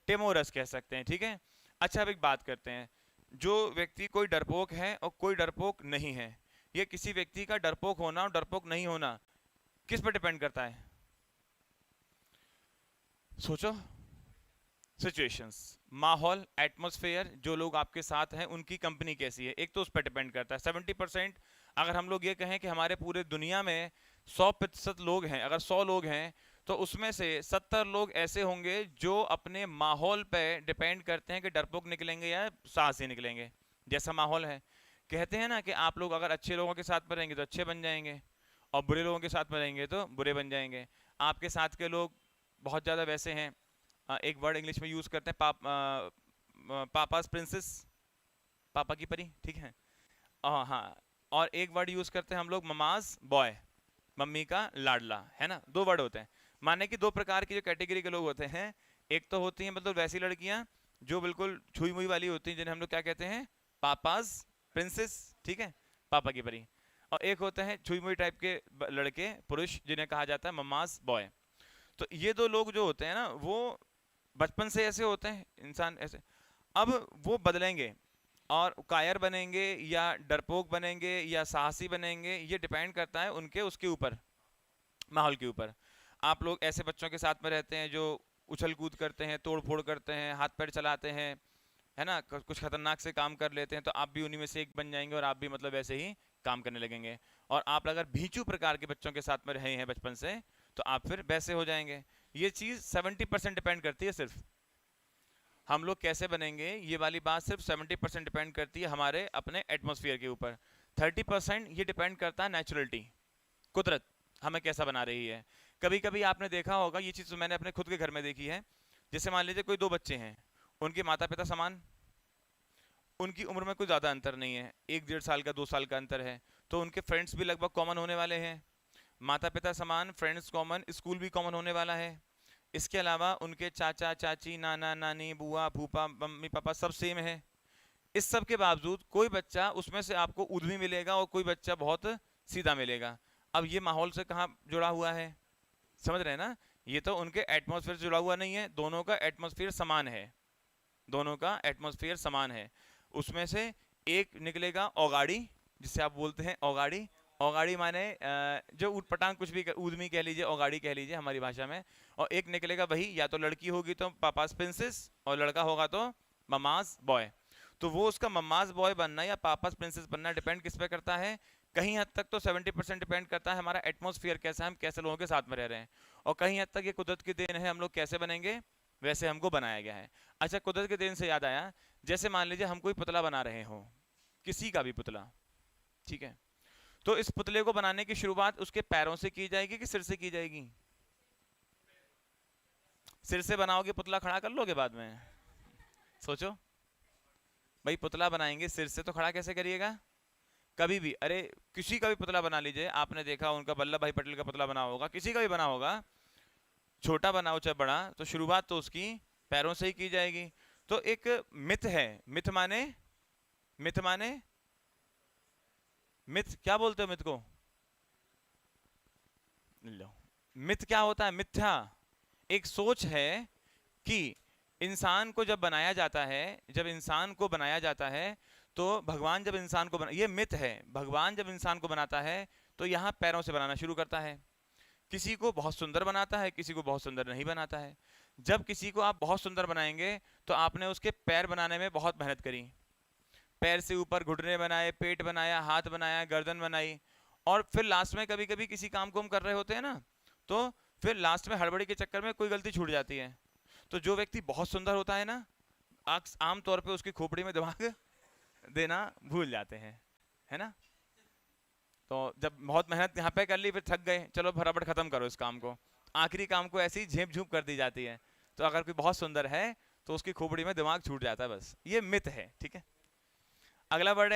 टेमोरस कह सकते हैं, ठीक है। अच्छा अब एक बात करते हैं, जो व्यक्ति कोई डरपोक है और कोई डरपोक नहीं है, ये किसी व्यक्ति का डरपोक होना और डरपोक नहीं होना किस पर डिपेंड करता है? सोचो। सिचुएशंस, माहौल, एटमॉस्फेयर, जो लोग आपके साथ हैं उनकी कंपनी कैसी है, एक तो उस पर डिपेंड करता है। 70%, अगर हम लोग ये कहें कि हमारे पूरे दुनिया में 100% लोग हैं, अगर 100 लोग हैं तो उसमें से 70 लोग ऐसे होंगे जो अपने माहौल पे डिपेंड करते हैं कि डरपोक निकलेंगे या साहसी निकलेंगे। जैसा माहौल है, कहते हैं ना कि आप लोग अगर अच्छे लोगों के साथ में रहेंगे तो अच्छे बन जाएंगे, और बुरे लोगों के साथ में रहेंगे तो बुरे बन जाएंगे। आपके साथ के लोग बहुत ज़्यादा वैसे हैं, एक वर्ड इंग्लिश में यूज करते हैं, पापास प्रिंसेस, पापा की परी, ठीक है। हाँ, और एक वर्ड यूज करते हैं हम लोग, ममाज बॉय, मम्मी का लाडला, है ना। दो वर्ड होते हैं, माने कि दो प्रकार की जो कैटेगरी के लोग होते हैं। एक तो होती हैं मतलब वैसी लड़कियां जो बिल्कुल छुई मुई वाली होती हैं, जिन्हें हम लोग क्या कहते हैं, पापाज प्रिंसेस, ठीक है, पापा की परी। और एक होते हैं छुई मुई टाइप के लड़के, पुरुष, जिन्हें कहा जाता है ममाज बॉय। तो ये दो लोग जो होते हैं ना, वो बचपन से ऐसे होते हैं, इंसान ऐसे। अब वो बदलेंगे और कायर बनेंगे या डरपोक बनेंगे या साहसी बनेंगे, ये डिपेंड करता है उनके उसके ऊपर, माहौल के ऊपर। आप लोग ऐसे बच्चों के साथ में रहते हैं जो उछल कूद करते हैं, तोड़ फोड़ करते हैं, हाथ पैर चलाते हैं, है ना, कुछ खतरनाक से काम कर लेते हैं, तो आप भी उन्हीं में से एक बन जाएंगे और आप भी मतलब ऐसे ही काम करने लगेंगे। और आप अगर भीचू प्रकार के बच्चों के साथ में रहे हैं बचपन से, तो आप फिर वैसे हो जाएंगे। ये चीज़ 70% डिपेंड करती है सिर्फ, हम लोग कैसे बनेंगे, ये वाली बात सिर्फ 70% डिपेंड करती है हमारे अपने एटमोसफियर के ऊपर। 30% ये डिपेंड करता है नेचुरलिटी, कुदरत हमें कैसा बना रही है। कभी कभी आपने देखा होगा, ये चीज़ तो मैंने अपने खुद के घर में देखी है, जैसे मान लीजिए कोई दो बच्चे हैं, उनके माता पिता समान, उनकी उम्र में कोई ज़्यादा अंतर नहीं है, 1 1.5 साल का 2 साल का अंतर है, तो उनके फ्रेंड्स भी लगभग कॉमन होने वाले हैं। माता पिता समान, फ्रेंड्स कॉमन, स्कूल भी कॉमन होने वाला है। इसके अलावा उनके चाचा चाची, नाना नानी, बुआ फूफा, मम्मी पापा सब सेम है। इस सब के बावजूद कोई बच्चा उसमें से आपको उद्यमी मिलेगा और कोई बच्चा बहुत सीधा मिलेगा। अब ये माहौल से कहाँ जुड़ा हुआ है, समझ रहे हैं ना। ये तो उनके एटमॉस्फेयर से जुड़ा हुआ नहीं है, दोनों का एटमॉस्फेयर समान है, दोनों का एटमॉस्फेयर समान है। उसमें से एक निकलेगा औगाड़ी, जिसे आप बोलते हैं औगाड़ी। औगाड़ी माने जो ऊट पटांग कुछ भी, ऊदमी कह लीजिए, औगाड़ी कह लीजिए हमारी भाषा में। और एक निकलेगा वही, या तो लड़की होगी तो पापास प्रिंसेस, और लड़का होगा तो ममाज बॉय। तो वो उसका ममाज बॉय बनना या पापास प्रिंसेस बनना डिपेंड किस पे करता है, कहीं हद तक तो 70% डिपेंड करता है हमारा एटमॉस्फेयर कैसा है, हम कैसे लोगों के साथ में रह रहे हैं। और कहीं हद तक ये कुदरत की देन है, हम लोग कैसे बनेंगे वैसे हमको बनाया गया है। अच्छा, कुदरत के देन से याद आया, जैसे मान लीजिए हम कोई पुतला बना रहे हो, किसी का भी पुतला, ठीक है, तो इस पुतले को बनाने की शुरुआत उसके पैरों से की जाएगी कि सिर से की जाएगी? सिर से बनाओगे पुतला खड़ा कर लोगे बाद में? सोचो भाई, पुतला बनाएंगे सिर से तो खड़ा कैसे करिएगा कभी भी? अरे किसी का भी पुतला बना लीजिए, आपने देखा उनका वल्लभ भाई पटेल का पुतला बना होगा, किसी का भी बना होगा, छोटा बनाओ चाहे बड़ा, तो शुरुआत तो उसकी पैरों से ही की जाएगी। तो एक मिथ है, मिथ माने, मिथ माने, मिथ क्या बोलते हो मिथ को? लो, मिथ क्या होता है? मिथ्या, एक सोच है कि इंसान को जब बनाया जाता है, जब इंसान को बनाया जाता है, तो भगवान जब इंसान को बना, ये मिथ है, भगवान जब इंसान को बनाता है तो यहाँ पैरों से बनाना शुरू करता है। किसी को बहुत सुंदर बनाता है, किसी को बहुत सुंदर नहीं बनाता है। जब किसी को आप बहुत सुंदर बनाएंगे तो आपने उसके पैर बनाने में बहुत मेहनत करी, पैर से ऊपर घुटने बनाए, पेट बनाया, हाथ बनाया, गर्दन बनाई, और फिर लास्ट में कभी कभी किसी काम को हम कर रहे होते हैं ना, तो फिर लास्ट में हड़बड़ी के चक्कर में कोई गलती छूट जाती है। तो जो व्यक्ति बहुत सुंदर होता है ना, आम तौर पे उसकी खोपड़ी में दिमाग देना भूल जाते हैं, है ना। तो जब बहुत मेहनत यहाँ पे कर ली, फिर थक गए, चलो फटाफट खत्म करो इस काम को, आखिरी काम को ऐसे ही झेप झूप कर दी जाती है। तो अगर कोई बहुत सुंदर है तो उसकी खोपड़ी में दिमाग छूट जाता है, बस ये मिथ है, ठीक है। अगला वर्ड है